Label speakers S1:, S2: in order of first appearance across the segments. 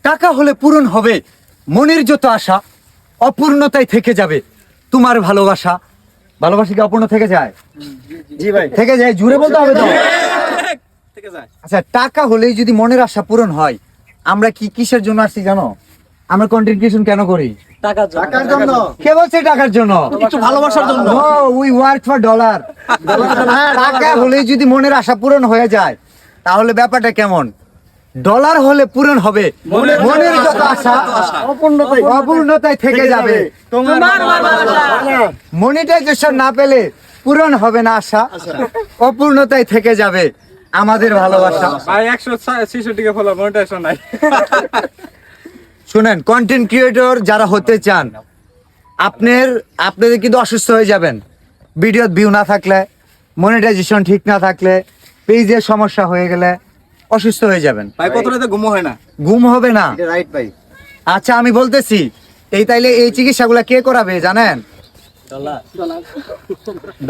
S1: টাকা হলে পূরণ হবে মনের যত আশা, অপূর্ণতায় থেকে যাবে তোমার ভালোবাসা। ভালোবাসা কি অপূর্ণ থেকে যায়?
S2: জি ভাই,
S1: থেকে যায়, জুড়ে বলতে হবে তো।
S2: থেকে যায়।
S1: আচ্ছা, টাকা হলেই যদি মনের আশা পূরণ হয়, আমরা কি কিসের জন্য আসছি জানো? আমরা কন্টেন্ট ক্রিয়েশন কেন করি?
S2: টাকার জন্য।
S1: কে বলছে টাকার জন্য?
S2: একটু ভালোবাসার জন্য।
S1: We work for dollar. টাকা হলেই যদি মনের আশা পূরণ হয়ে যায়, তাহলে ব্যাপারটা কেমন? ডলার হলে পূরণ হবে মনের যত আশা, অপূর্ণতায় থেকে যাবে
S2: তোমার ভালোবাসা।
S1: মনিটাইজেশন না পেলে পূরণ হবে না আশা, অপূর্ণতায় থেকে যাবে আমাদের ভালোবাসা।
S3: ভাই 166 কে ফলো মনিটাইজেশন নাই।
S1: শুনেন, কন্টেন্ট ক্রিয়েটর যারা হতে চান, আপনাদের কিন্তু অসুস্থ হয়ে যাবেন। ভিডিও ভিউ না থাকলে, মনিটাইজেশন ঠিক না থাকলে, পেজের সমস্যা হয়ে গেলে অসুস্থ হয়ে যাবেন।
S2: ভাই কত রাতে ঘুম হয় না।
S1: ঘুম হবে না।
S2: রাইট ভাই।
S1: আচ্ছা, আমি বলতেছি, তাইলে এই চিকিৎসাগুলা কে করাবে জানেন?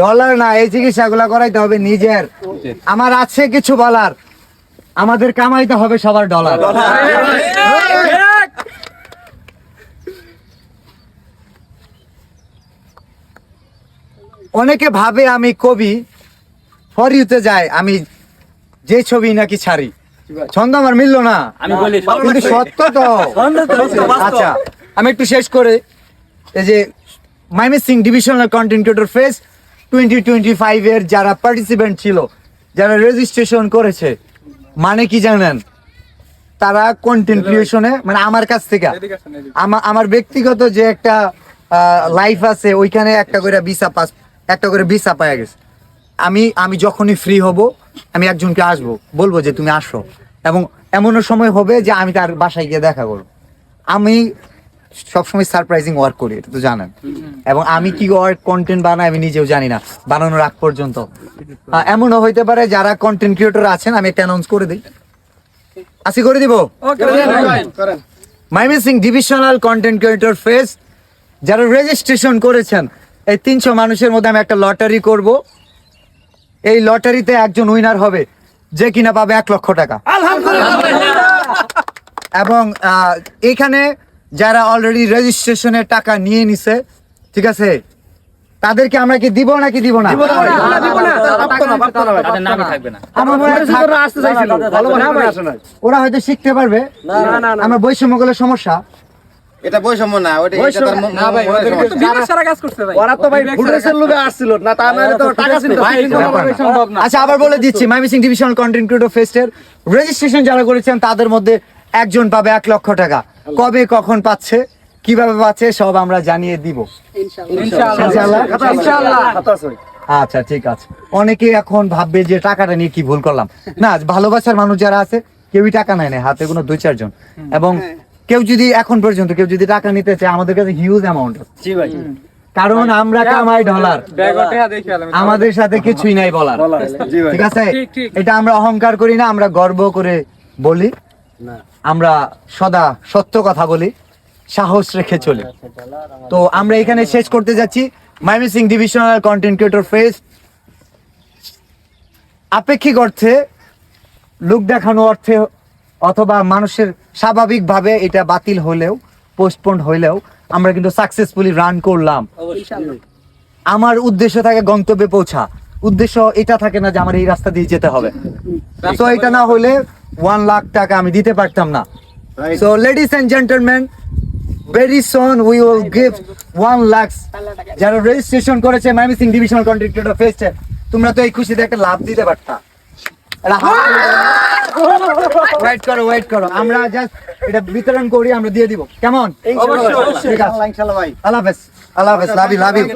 S1: ডলার না, এই চিকিৎসাগুলা করাইতে হবে নিজের। আমার আছে কিছু বলার, আমাদের কামাইতে হবে সবার ডলার। অনেকে ভাবে আমি কবি, ফর ইউতে যায় আমি যে ছবি নাকি ছাড়ি। ছন্দ আমার মিললো না,
S2: আমি বলি
S1: কিন্তু সত্য তো। আচ্ছা, আমি একটু শেষ করে, এই যে Mymensingh divisional content creator fest 2025 এর যারা পার্টিসিপেন্ট ছিল, যারা রেজিস্ট্রেশন করেছে, মানে কি জানেন? তারা কন্টেন্ট ক্রিয়েশনে, মানে আমার কাছ থেকে, আমার ব্যক্তিগত যে একটা লাইফ আছে, ওইখানে একটা করে ভিসা পাওয়া গেছে। আমি যখনই ফ্রি হব, আমি একজনকে আসবো, বলবো যে তুমি আসো, এবং এমনও সময় হবে যে আমি তার বাসায় গিয়ে দেখা করবো। আমি সবসময় সারপ্রাইজিং ওয়ার্ক করি, এটা তো জানেন, এবং আমি কি কন্টেন্ট বানাই আমি নিজেও জানি না বানানোর আগ পর্যন্ত। এমনও হইতে পারে যারা কন্টেন্ট ক্রিয়েটর আছেন, আমি একটা অ্যানাউন্স করে দিই, করে দিব। Mymensingh divisional content creator fest যারা রেজিস্ট্রেশন করেছেন, এই 300 মানুষের মধ্যে আমি একটা লটারি করব। এই লটারিতে একজন উইনার হবে যে কিনা পাবে 1 লক্ষ টাকা। এবং এখানে যারা অলরেডি রেজিস্ট্রেশনের টাকা নিয়ে নিছে, ঠিক আছে, তাদেরকে আমরা কি দিব নাকি দিব না? ওরা হয়তো শিখতে পারবে, আমরা বৈষম্য করলে সমস্যা।
S2: এটা বৈষম্য না, ওটা তার
S3: না ভাই, বিকাশ সারা কাজ করছে ভাই।
S2: ওরা তো ভাই ফুটেজের লোভে আসছিল না, তা নাহলে তো টাকা ছিল ভাই।
S3: সম্ভব না।
S1: আচ্ছা, আবার বলে দিচ্ছি, মাইমিসিং ডিভিশনাল কন্টেন্ট ক্রিয়েটর ফেস্টের রেজিস্ট্রেশন যারা করেছেন, তাদের মধ্যে একজন পাবে 1 লক্ষ টাকা। কবে কখন পাচ্ছে, কিভাবে পাচ্ছে, সব আমরা জানিয়ে দিব ইনশাআল্লাহ। আচ্ছা, ঠিক আছে। অনেকে এখন ভাববে যে টাকাটা নিয়ে কি ভুল করলাম। না, ভালোবাসার মানুষ যারা আছে, কেউই টাকা নেয় না, হাতে কোনো 2-4 জন। এবং কেউ যদি এখন পর্যন্ত কেউ যদি টাকা নিতে চায়, আমাদের কাছে হিউজ অ্যামাউন্ট।
S2: জি ভাই,
S1: কারণ আমরা কামাই ডলার, আমাদের সাথে কিছুই নাই বলার। ঠিক আছে, এটা আমরা অহংকার করি না, আমরা গর্ব করে বলি। আমরা সদা সত্য কথা বলি, সাহস রেখে চলি। তো আমরা এখানে শেষ করতে যাচ্ছি Mymensingh divisional content creator fest. আপেক্ষিক অর্থে, লোক দেখানো অর্থে, অথবা মানুষের স্বাভাবিকভাবে এটা বাতিল হলেও, পোস্টপোন হইলেও, আমরা কিন্তু সাকসেসফুলি রান করলাম। আমার উদ্দেশ্য থাকে গন্তব্যে পৌঁছা। উদ্দেশ্য এটা থাকে না যে আমার এই রাস্তা দিয়ে যেতে হবে। তো এটা না হলে 1 লাখ টাকা আমি দিতে পারতাম না। So ladies and gentleman, very soon we will give 1 lakh যারা রেজিস্ট্রেশন করেছে মাইমিসিং ডিভিশনাল কন্টেন্ট ক্রিয়েটর ফেস্টে। তোমরা তো এই খুশিতে একটা লাভ দিতে পারতা। ওয়েট করো, আমরা জাস্ট এটা বিতরণ করি, আমরা দিয়ে দিব, কেমন?
S2: ইনশাআল্লাহ ভাই।
S1: আল্লাহ হাফেজ, লাভ ইউ।